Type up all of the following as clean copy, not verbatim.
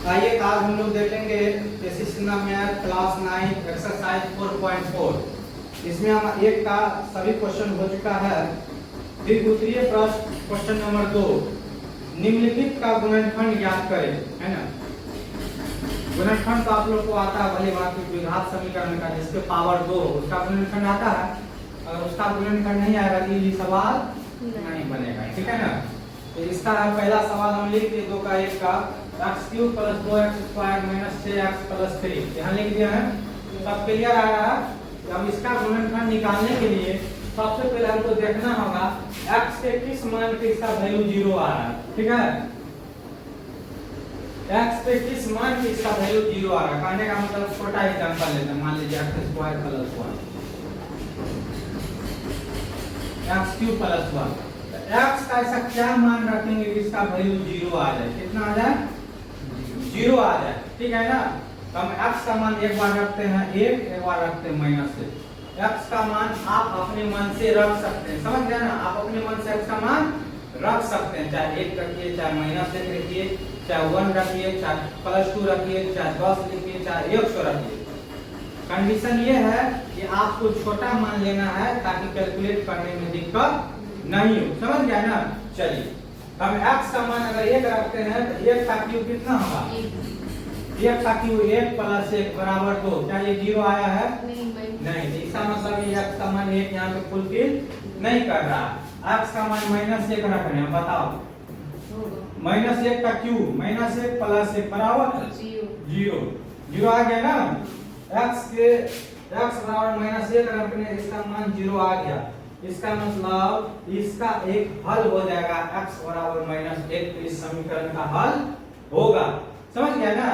आइए आज हम लोग देखेंगे सिस्टम मैथ क्लास 9 एक्सरसाइज 4.4। इसमें हम एक का सभी क्वेश्चन हो चुका है। फिर द्वितीय प्रश्न क्वेश्चन नंबर 2, निम्नलिखित का गुणनखंड ज्ञात करें, है ना। गुणनखंड तो आप लोग को आता है भले बात की द्विघात समीकरण का, जिसके पावर 2 उसका गुणनखंड आता है। अगर उसका गुणनखंड नहीं आएगा तो ये सवाल नहीं बनेगा, ठीक है ना। तो इसका पहला सवाल हम लिख दिए 2 का 1 का x³ + 2x² - 6x + 3 यहाँ लिख दिया है। सब क्लियर आ रहा है। अब इसका गुणनखंड निकालने के लिए सबसे पहले हमको देखना होगा x के किस मान पे इसका वैल्यू 0 आ रहा है, ठीक है। x पे किस मान पे इसका वैल्यू 0 आ रहा है, कहने का मतलब छोटा एग्जांपल लेते हैं। मान लीजिए x² + 1 x³ + 1 x का ऐसा क्या मान रखेंगे कि इसका वैल्यू 0 आ जाए। कितना आ जाए? 0 आ जाए, ठीक है ना। तो हम x का मान एक बार रखते हैं 1, एक बार रखते हैं -1। x का मान आप अपने मन से रख सकते हैं, समझ गए ना। आप अपने मन से x का मान रख सकते हैं, चाहे 1 रखिए, चाहे -1 रखिए, चाहे 1 रखिए, चाहे +2 रखिए, चाहे 10 लिखिए, चाहे 100 रखिए। कंडीशन ये है कि आपको छोटा मान लेना है ताकि कैलकुलेट करने में दिक्कत नहीं हो, समझ गया ना। चलिए हम x का मान अगर 1 रखते हैं तो 1 का क्यूब कितना होगा? 1 का क्यूब 1 + 1 = 2। क्या ये 0 आया है? नहीं। तो इसका मतलब ये x का मान 1 यहाँ पे फुलफिल नहीं कर रहा। x का मान -1 रख रहे हैं, बताओ। -1 का क्यूब -1 + 1 = 0। 0 आ गया ना। x बराबर -1 रखने इसका मान 0 आ गया। इसका मतलब इसका एक हल हो जाएगा x बराबर -1, तो इस समीकरण का हल होगा, समझ गया ना।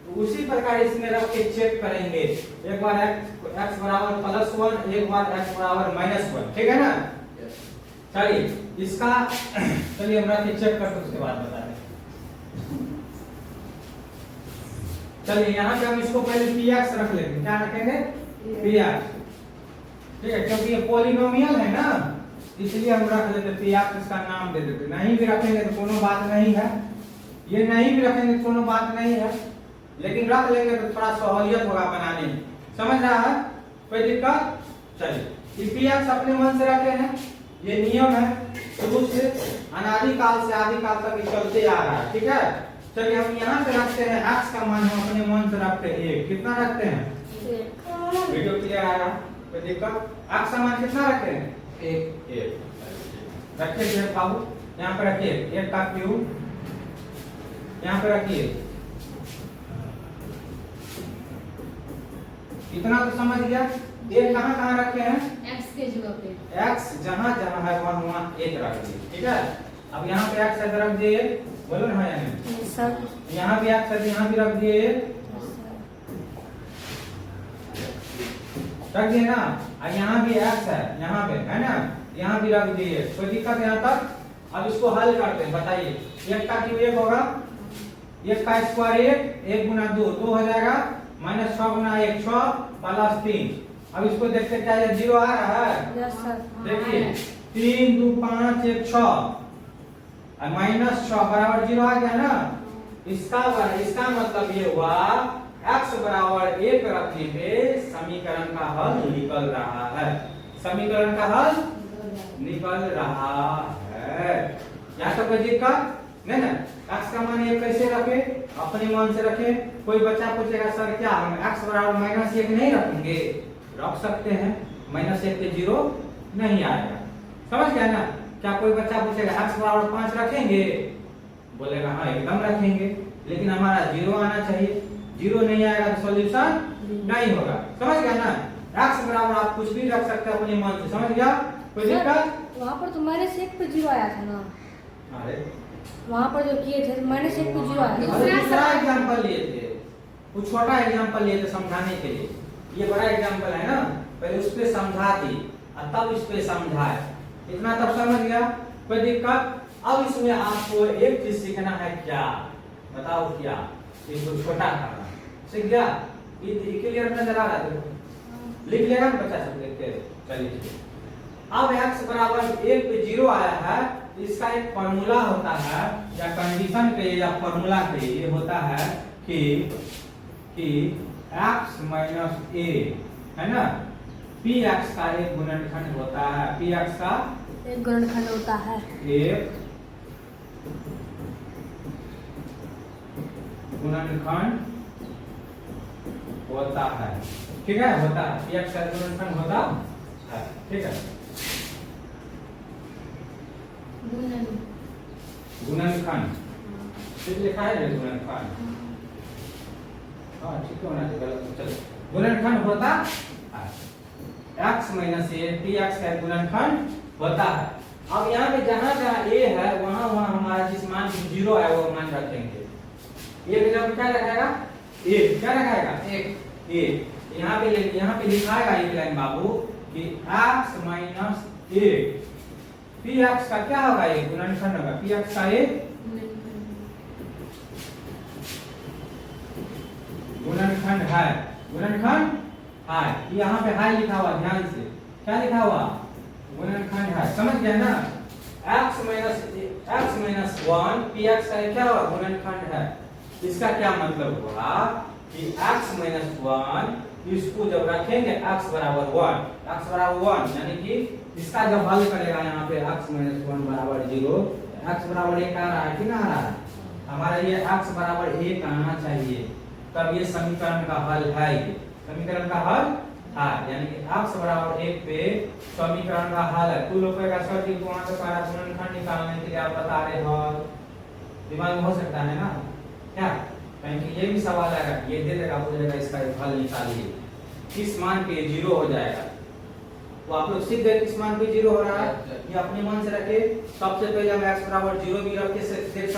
तो उसी प्रकार इसमें रख के चेक करेंगे। एक बार x बराबर +1, एक बार x बराबर -1, ठीक है ना। चलिए इसका चलिए हम रख के चेक करते उसके बाद बता दें। चलिए यहाँ पे हम इसको पहले px रख लेंगे। क्या रखेंगे? px, ठीक है, क्योंकि ये पॉलिनोमियल है ना, इसलिए हम रख लेते px, इसका नाम दे देते। नहीं भी रखेंगे तो कोनो बात नहीं है, ये नहीं भी रखेंगे तो कोनो बात नहीं है, लेकिन रख लेंगे तो थोड़ा सहूलियत होगा बनाने में, समझ रहा है, कोई दिक्कत। चलिए px अपने मन से रखे हैं, ये नियम है शुरू से अनादिकाल से आदिकाल तक ये चलते आ रहा है, ठीक है। चलिए हम यहाँ पे रखते हैं x का मान हम अपने मन से रखते हैं 1। कितना रखते हैं? वीडियो क्लियर आ रहा है, कोई दिक्कत। x का मान कितना रखते हैं? 1 रखिए बाबू, यहाँ पे रखिए 1 का क्यूब, यहाँ पे रखिए। इतना तो समझ गया। 1 कहाँ रखे हैं? x के जगह पे x जहाँ जहाँ है वहाँ 1 रख दिए, ठीक है। अब यहाँ पे x ऐसे रख दिए, बोलो ना या नहीं सर। यहाँ भी x है, यहाँ भी रख दिए, रख दिए ना। और यहाँ भी x है, यहाँ पे है ना, यहाँ भी रख दिए। कोई दिक्कत यहाँ तक? अब इसको हल करते हैं, बताइए। 1 का क्यूब 1 होगा, 1 का स्क्वायर 1 गुना 2 हो जाएगा, -6 गुना 1 6 + 3। अब इसको देखते क्या ये 0 आ रहा है? Yes sir. देखिए 3 2 5 1 6 और -6 बराबर 0 आ गया ना। इसका मतलब ये हुआ x बराबर 1 रखने पे समीकरण का हल निकल रहा है, समीकरण का हल निकल रहा है। यहाँ तक कोई दिक्कत नहीं ना। x का मान 1 कैसे रखे? अपने मन से रखे। कोई बच्चा पूछेगा सर क्या हम x बराबर -1 नहीं रखेंगे? रख सकते हैं, -1 पे 0 नहीं आएगा, समझ गया ना। क्या कोई बच्चा पूछेगा x बराबर 5 रखेंगे? बोलेगा हाँ एकदम रखेंगे, लेकिन हमारा 0 आना चाहिए। 0 नहीं आएगा तो सॉल्यूशन नहीं होगा, समझ गया ना। x बराबर आप कुछ भी रख सकते हैं अपने मन से, समझ गया, कोई दिक्कत? वहाँ पर तो -1 पे 0 आया था ना। अरे वहाँ पर जो किए थे -1 पे 0 आया था। दूसरा एग्जांपल लिए थे, वो छोटा एग्जांपल लिए थे समझाने के लिए। ये बड़ा एग्जांपल है ना, पहले उस पे समझा दी और तब इस पे समझाए। इतना तब समझ गया, कोई दिक्कत? अब इसमें आपको एक चीज सीखना है, क्या बताओ? क्या इसको छोटा करना सीख गया? ये क्लियर नजर आ रहा है? लिख लेगा ना बच्चा सब लिख के। चलिए अब x बराबर 1 पे 0 आया है, इसका एक फॉर्मूला होता है या कंडीशन पे या फॉर्मूला पे ये होता है कि x माइनस a है ना, px का एक गुणनखंड होता है, px का एक गुणनखंड होता है, एक गुणनखंड होता है, ठीक है, होता है, px का गुणनखंड होता है, ठीक है, गुणनखंड ठीक लिखा है ना, गुणनखंड, हाँ ठीक होना चाहिए, गलत चलो, गुणनखंड होता है, x माइनस ए px का गुणनखंड होता है। अब यहाँ पे जहाँ जहाँ a है वहाँ वहाँ हमारा जिस मान जीरो है वो मान रखेंगे, ये जगह क्या रखेगा, एक क्या रखेगा, एक यहाँ पे लिखाएगा एक लाइन बाबू कि x माइनस a px का क्या होगा, ये गुणनखंड होगा, px का एक गुणनखंड है, गुणनखंड है, यहाँ पे है लिखा हुआ, ध्यान से क्या लिखा हुआ, गुणनखंड है, समझ गए ना, x माइनस 1 px का क्या हुआ, गुणनखंड है। इसका क्या मतलब हुआ कि x माइनस 1 इसको जब रखेंगे x बराबर 1 यानी कि इसका जब हल करेगा यहाँ पे x माइनस 1 बराबर 0, x बराबर 1 आ रहा है कि ना आ रहा है, हमारा ये x बराबर 1 आना चाहिए, तब ये समीकरण का हल है, ये समीकरण का हल है, यानी कि x बराबर 1 पे समीकरण का हल है। कुल रुपए का सर जी वहां से सारा गुणनखंड निकालने के लिए आप बता रहे हो, दिमाग में हो सकता है ना क्या, कहीं ये भी सवाल आएगा, ये दे देगा बोलेगा इसका हल निकालिए, किस मान पे 0 हो जाएगा, तो आप लोग सीख गए किस मान पे 0 हो रहा है, ये अपने मन से रखे, सबसे पहले हम x बराबर 0 भी रख के देख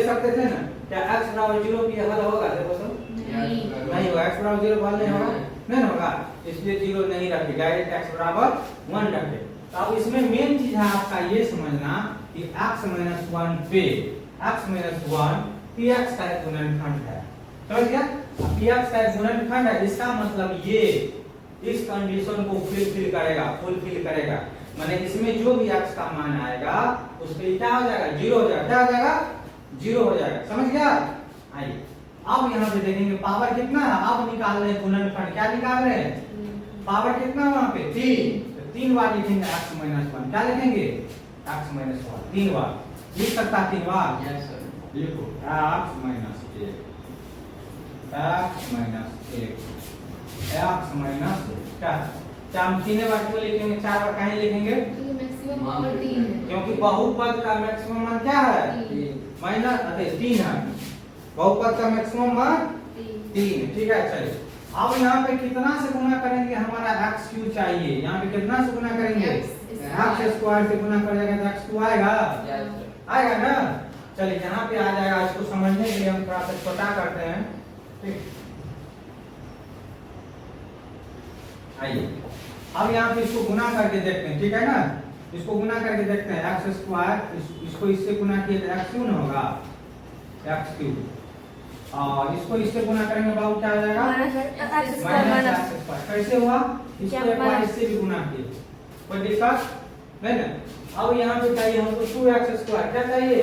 सकते थे ना, क्या x बराबर 0 पे हल होगा, देखो तो नहीं होगा, x बराबर 0 हल नहीं होगा, नहीं होगा, इसलिए 0 नहीं रखे, डायरेक्ट x बराबर 1 रखे। तो अब इसमें मेन चीज है आपका ये समझना कि x माइनस 1 पे x माइनस 1 px का एक गुणनखंड है, समझ गया, px का एक गुणनखंड है, इसका मतलब ये इस कंडीशन को फुलफिल करेगा, माने इसमें जो भी x का मान आएगा उस पे क्या हो जाएगा, 0 हो जाएगा, क्या हो जाएगा, 0 हो जाएगा, समझ गया। आइए अब यहाँ पे देखेंगे पावर कितना है, अब निकाल रहे हैं गुणनखंड, क्या निकाल रहे हैं, पावर कितना वहां पे 3, 3 बार लिखेंगे x माइनस 1, क्या लिखेंगे x माइनस 1 3 बार, लिख सकता है 3 बार, यस सर, लिखो x माइनस 1 x माइनस क्या हम 3 बार क्यों लिखेंगे, 4 बार काहे लिखेंगे, मैक्सिमम पावर 3 है, क्योंकि बहुपद का मैक्सिमम मान क्या है, माइनस 3 है, बहुपद का मैक्सिमम मान 3, ठीक है। चलिए अब यहाँ पे कितना से गुना करेंगे, हमारा x क्यू चाहिए, यहाँ पे कितना से गुना करेंगे, x स्क्वायर से गुना करेंगे तो x क्यू आएगा, आएगा ना। चलिए यहाँ पे आ जाएगा, इसको समझने के लिए हम थोड़ा सा छोटा करते हैं, ठीक, आइए अब यहाँ पे इसको गुना करके देखते हैं, ठीक है ना, इसको गुना करके देखते हैं, एक्स स्क्वायर इसको इससे गुना किए तो एक्स क्यू ना होगा, एक्स क्यू, और इसको इससे गुना करेंगे बाबू क्या आ जाएगा, माइनस एक्स स्क्वायर, कैसे हुआ, इसको एक बार इससे भी गुना किए, कोई दिक्कत नहीं ना। अब यहाँ पे चाहिए हमको 2x स्क्वायर, क्या चाहिए,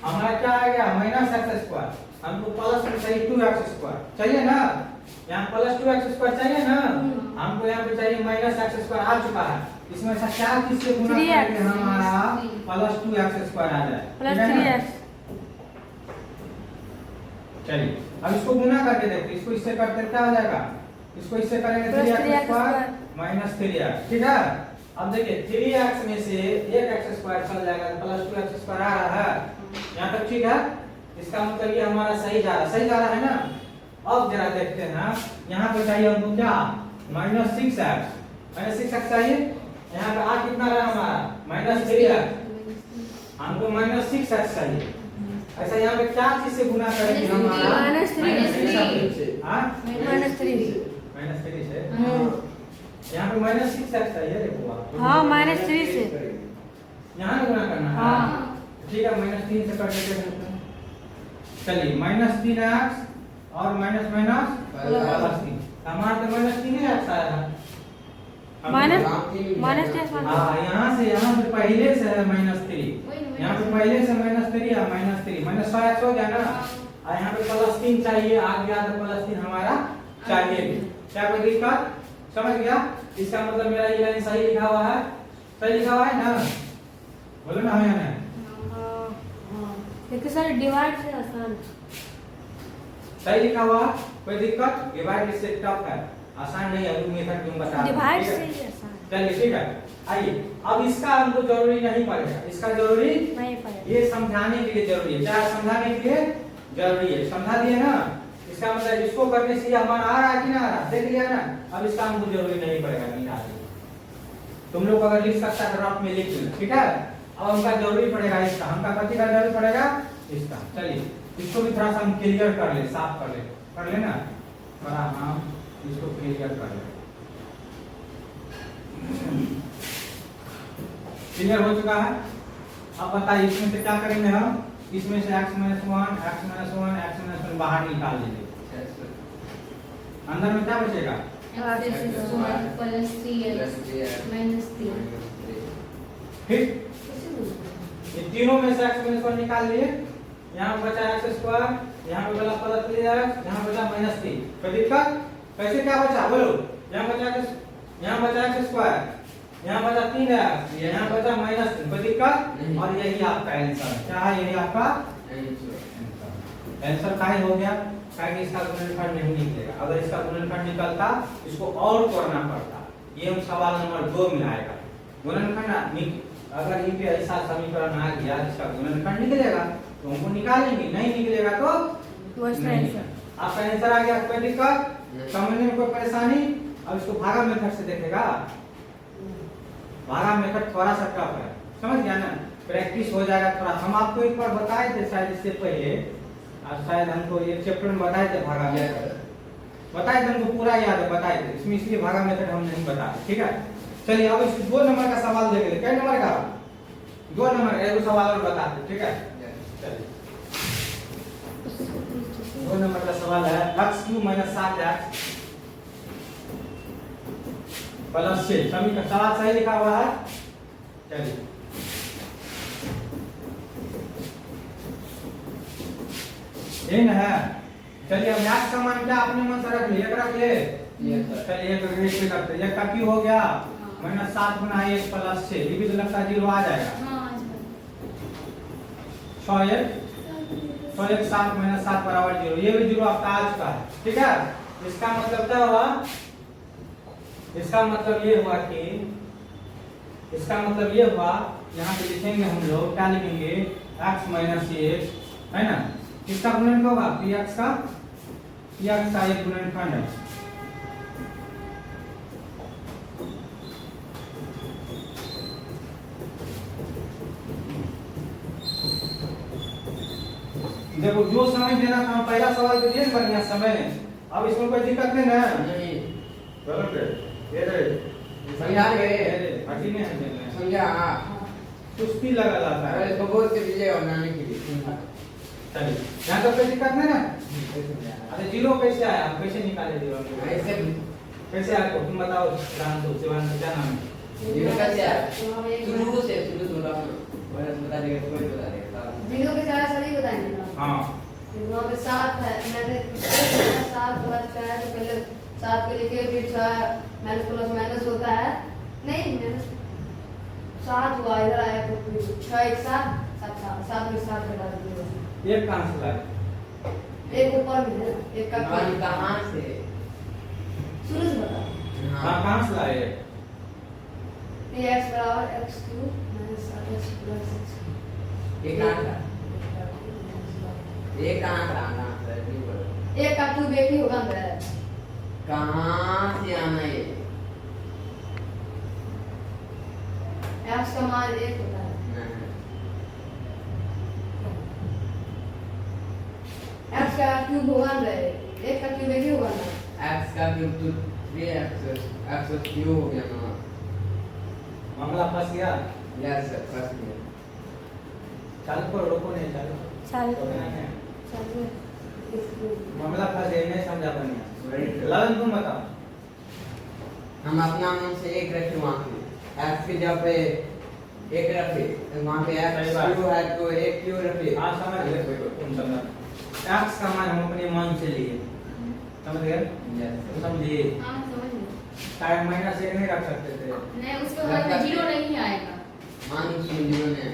हमारा क्या आ गया माइनस एक्स स्क्वायर, हमको प्लस में चाहिए 2x स्क्वायर, चाहिए ना, यहाँ प्लस 2x स्क्वायर चाहिए ना, हमको यहाँ पे चाहिए माइनस एक्स स्क्वायर आ चुका है, इसमें से क्या चीज से गुना करके हमारा प्लस 2x स्क्वायर आ जाए, प्लस 3x। चलिए अब इसको गुना करके देखते, इसको इससे करते क्या हो जाएगा, इसको इससे करेंगे 3x स्क्वायर माइनस 3x, ठीक है। अब देखिए 3x में से 1x स्क्वायर चल जाएगा तो प्लस 2x स्क्वायर आ रहा है, यहाँ तक ठीक है, इसका मतलब ये हमारा सही जा रहा है ना। अब जरा देखते हैं, यहाँ पे चाहिए हमको क्या, माइनस 6x चाहिए, यहाँ पे आ कितना रहा हमारा माइनस 3x, हमको माइनस 6x चाहिए, ऐसा यहाँ पे क्या चीज से गुना करेंगे हमारा माइनस 3 से, माइनस 3 से, यहाँ पे माइनस 6x चाहिए, देखो आप, हाँ माइनस 3 से यहाँ गुना करना है, हाँ ठीक है, माइनस 3 से कर देते हैं, चलिए माइनस 3x और माइनस प्लस 3, हमारा तो माइनस 3x आया है, माइनस हाँ यहाँ पे पहले से है माइनस 3, यहाँ पे पहले से माइनस 3 है, माइनस 3 माइनस 6x हो गया ना, और यहाँ पे +3 चाहिए, आ गया तो +3 हमारा चाहिए। क्या कोई दिक्कत? समझ गया? इसका मतलब मेरा ये लाइन सही लिखा हुआ है, सही लिखा हुआ है ना? बोलो ना हाँ या नहीं? लेकिन सर डिवाइड से आसान। सही लिखा हुआ, कोई दिक्कत? डिवाइड इससे टफ है, आसान नहीं है, अभी मेथड तुम बता। डिवाइड से ही आसान। चलिए ठीक है, आइए अब इसका हमको जरूरी नहीं पड़ेगा, इसका जरूरी नहीं पड़ेगा, ये समझाने के लिए जरूरी है। क्या समझाने के लिए जरूरी है? समझा दिए ना? इसका मतलब इसको करने से हमारा आ रहा है कि ना आ रहा, देख लिया ना? अब इसका हमको जरूरी नहीं पड़ेगा, नहीं आती। तुम लोग अगर लिख सकता है रफ में लिख लो, ठीक है? अब हमका जरूरी पड़ेगा इसका, हमका कथी का जरूरी पड़ेगा? इसका। चलिए इसको भी थोड़ा सा हम क्लियर कर ले, साफ कर ले ना, थोड़ा हम इसको क्लियर कर ले। क्लियर हो चुका है? अब बताइए इसमें से क्या करेंगे हम? इसमें से x - 1 x - 1 x - 1 बाहर निकाल देंगे। अंदर में क्या बचेगा? ठीक, ये तीनों में से x - 1 निकाल लिए। यहाँ बचा x², यहाँ पे बचा +3x, यहाँ बचा -3। कोई दिक्कत? कैसे क्या बचा बोलो? यहाँ बचा x, यहाँ बचा x², यहाँ बचा 3x, यहाँ बचा -3। कोई दिक्कत? और यही आपका आंसर क्या है? यही आपका आंसर का हो गया। ताकि इसका गुणनखंड नहीं निकलेगा, अगर इसका गुणनखंड निकलता इसको और करना पड़ता। ये हम सवाल नंबर 2 में आएगा। गुणनखंड अगर ये पे ऐसा समीकरण आ गया जिसका गुणनखंड निकलेगा तो हमको निकालेंगे, नहीं निकलेगा तो नहीं। आपका आंसर आ गया, कोई दिक्कत? समझने में कोई परेशानी? अब इसको भागा मेथड से देखेगा। भागा मेथड थोड़ा सा टफ है, समझ गया ना? प्रैक्टिस हो जाएगा थोड़ा। हम आपको एक बार बताए थे शायद इससे पहले, आज शायद हमको एक चैप्टर में बताए थे भागा मेथड, बताए थे, हमको पूरा याद है, बताए थे। इसमें इसलिए भागा मेथड हम नहीं बताए, ठीक है? चलिए अब इस 2 नंबर का सवाल देख ले। क्या नंबर का? 2 नंबर का एक सवाल और बताते, ठीक है? चलिए 2 नंबर का सवाल है x³ - 7x +6। सभी का सवाल सही लिखा हुआ है। चलिए ये ना है। चलिए अब x का मान क्या अपने मन से रख लिए, एक रख ले। चलिए एक रेट पे करते हैं। 1 का क्यों हो गया? -7 × 1 + 6, ये भी तो लगता है 0 आ जाएगा। 6 1 7 - 7 = 0, ये भी 0 आपका आ चुका है, ठीक है? इसका मतलब क्या हुआ? इसका मतलब ये हुआ कि यहाँ पे लिखेंगे हम लोग, क्या लिखेंगे? x - 1 है ना? किसका गुणनखंड होगा? px का एक गुणनखंड है। देखो जो समय देना था पहला सवाल तो दिए बढ़िया समय, अब इसमें कोई दिक्कत नहीं ना? नहीं गलत है ये रे, समझा गए? हटी नहीं है, समझा? सुस्ती लगा लाता है। अरे तो बहुत के लिए और नानी के लिए। चलिए यहाँ तो कोई दिक्कत नहीं ना? अरे 0 कैसे आया? हम कैसे निकाले 0? ऐसे कैसे आया तुम बताओ? शिवान क्या नाम है? 0 कैसे आया? शुरू से बता देगा, कोई बता देगा। 0 के साथ सभी बताएंगे। हाँ वहाँ पे 7 है, मैंने 7 प्लस का है तो पहले 7 के लिखे, फिर 6 माइनस प्लस माइनस होता है, नहीं माइनस 7 हुआ, इधर आया तो फिर 6 1 7 7 में 7 घटा दीजिए। एक कहाँ से लाए? एक ऊपर में है, एक का नानी कहाँ से? शुरू से बता। हाँ कहाँ से लाए? ये x बराबर x³ - 7x + 6। एक कहाँ का? एक कहाँ का आना है? एक का क्यूब एक ही होगा अंदर। कहाँ से आना है? x का मान 1 होता है। x का क्यूब होगा अंदर, एक का क्यूब एक ही होगा ना। x का क्यूब तो 3x क्यूब हो गया ना। मामला फंस गया। यस सर, फंस गया। चालू करो, रोको नहीं, चालू चालू करो। चलिए मामला फंस गया, नहीं समझा बढ़िया। लगन तुम बताओ। हम अपना मन से एक रखे वहाँ पे, x की जगह पे एक रखे, वहाँ पे x क्यूब है तो एक क्यूब रखे। हाँ समझ गए, तुम समझा। एक्स का मान हम अपने मान से लिए, समझ गए? यस समझिए, हाँ समझ गए। टाइम माइनस एक नहीं रख सकते थे। नहीं उसके बाद में जीरो नहीं आएगा। मान जीरो ने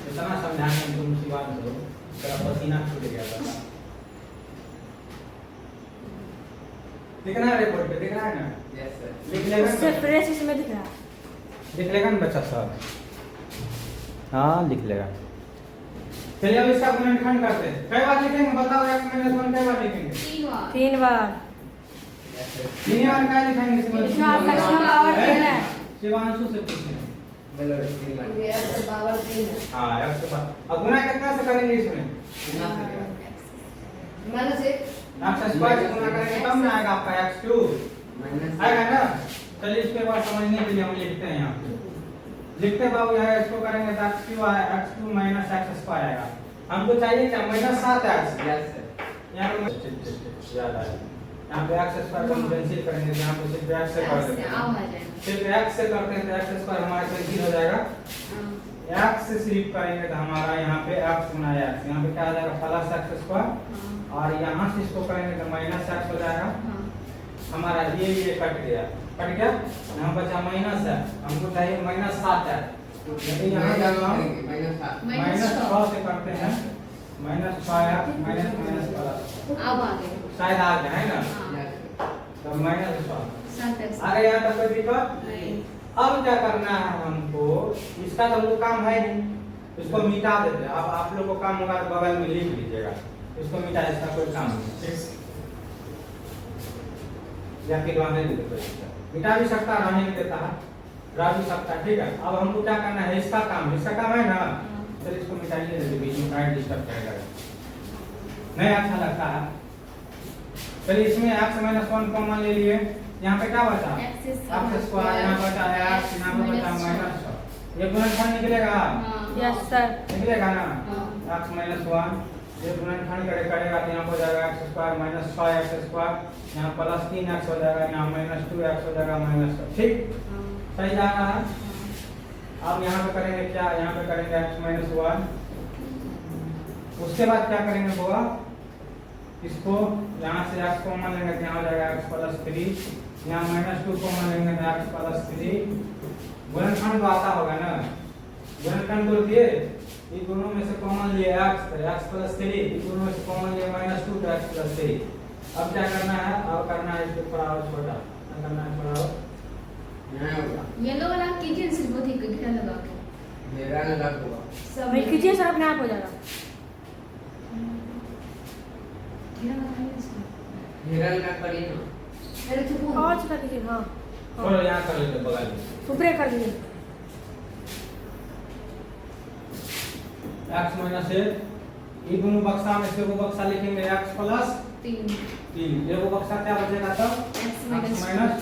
इतना समझाने में तुम सी बात करो, तेरा पसीना छूट गया था। दिखना है रिपोर्ट पे, दिख रहा है ना? यस सर लिख लेगा उससे ना? फ्रेश इसमें दिख रहा। लिख लेगा ना बच्चा सब? हाँ लिख लेगा। चलिए अब इसका गुणनखंड करते हैं। कई बार लिखेंगे बताओ, x माइनस 1 कई बार लिखेंगे? 3 बार। यस सर 3 बार क्या लिखेंगे इसमें? इसका फ्रैक्शन पावर 3 है। शिवांशु से पूछें। बोलो 3 बार ये x पावर 3 है। हाँ x के पास। अब गुना कितना से करेंगे इसमें? गुना करेगा माइनस 1 x स्क्वायर से गुना करेंगे तब ना आएगा आपका x2 माइनस आएगा ना? चलिए इसके बाद समझने के लिए हम लिखते हैं यहाँ पे। लिखते बाबू यहाँ इसको करेंगे तो x2 माइनस x स्क्वायर आएगा। हमको चाहिए क्या? Minus 7x। यस सर यहाँ पे याद आया, यहाँ पे x स्क्वायर को हम कैंसिल करेंगे, यहाँ पे सिर्फ x से कर देते हैं। सिर्फ x से करते हैं तो x स्क्वायर हमारा कैंसिल हो जाएगा। x से सिर्फ करेंगे तो हमारा यहाँ पे x गुना x, यहाँ पे क्या आ जाएगा? प्लस x स्क्वायर, और यहाँ से इसको करेंगे तो माइनस x हो जाएगा। हमारा ये कट गया, यहाँ बचा माइनस है, हमको चाहिए माइनस 7 है। तो यहाँ जाएगा माइनस 7 माइनस 6 से करते हैं, माइनस 6 माइनस माइनस प्लस अब आ गए। शायद आ गया है ना? यस तो माइनस 6 7x। आ गया, यहाँ तक कोई दिक्कत? अब क्या करना है हमको? इसका तो हमको काम है नहीं, इसको मिटा देते हैं। अब आप लोग को काम होगा तो बगल में लिख लीजिएगा, इसको मिटा, इसका कोई काम नहीं। या फिर रहने नहीं देते, मिटा भी सकता, रहने नहीं देता, रह भी सकता, ठीक है। अब हमको क्या करना है? इसका काम है ना? चलिए इसको मिटाइए, नहीं बीच में काट डिस्टर्ब करेगा, नहीं अच्छा लगता है। चलिए इसमें x माइनस 1 कॉमन ले लिए, यहाँ पे क्या बचा? x स्क्वायर, यहाँ बचा x, यहाँ पे बचा माइनस 6। ये गुणनखंड निकलेगा? Yes sir. निकलेगा ना? x माइनस 1 ये गुणनखंड करेगा तो यहाँ हो जाएगा x square minus 6x square, यहाँ प्लस 3x हो जाएगा, यहाँ माइनस 2x हो जाएगा माइनस 6। ठीक, सही जा रहा है। अब यहाँ पे करेंगे क्या? यहाँ पे करेंगे x माइनस 1। उसके बाद क्या करेंगे बुआ? इसको यहाँ से x कॉमन लेंगे तो यहाँ हो जाएगा x प्लस 3, यहाँ माइनस 2 कॉमन लेंगे तो x प्लस 3। गुणनखंड तो आता होगा ना? गुणनखंड तो दिए, इन दोनों में से कॉमन लिए x प्लस 3, इन दोनों में से कॉमन लिए माइनस 2 तो x प्लस 3। अब क्या करना है? अब करना है इसको थोड़ा और छोटा, क्या करना है? थोड़ा और यहाँ होगा येलो वाला कीजिए, सिर्फ बहुत ही गहरा लगा के। मेरा ना लग होगा सब मैं कीजिए सर, अपने आप हो जाएगा। हिरन का करिए ना मेरे चुप और छोटा कीजिए। हाँ थोड़ा यहाँ कर लेते बगल में। ऊपरे कर दीजिए। x माइनस 1, ये दोनों बक्सा में से वो बक्सा लिखेंगे x प्लस 3, ये वो बक्सा क्या बचेगा तब? x माइनस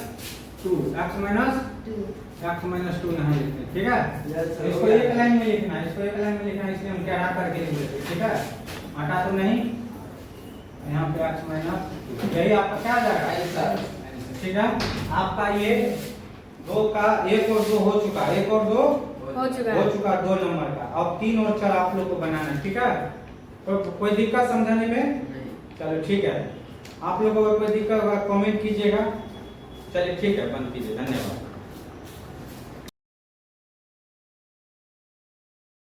2, x माइनस 2 यहाँ लिखते हैं, ठीक है। इसको एक लाइन में लिखना है, इसको एक लाइन में लिखना है, इसलिए हम क्या हटा करके लिख देते हैं, ठीक है। हटा तो नहीं, यहाँ पे x माइनस, यही आपका क्या आ जाएगा? ठीक है। आपका ये 2 का 1 और 2 हो चुका, 1 और 2 हो चुका 2 नंबर का। अब 3 और 4 आप लोग को बनाना है, ठीक है। कोई दिक्कत समझाने में? नहीं चलो ठीक है, आप लोगों को कोई दिक्कत होगा कमेंट कीजिएगा। चलिए ठीक है, बंद कीजिए, धन्यवाद।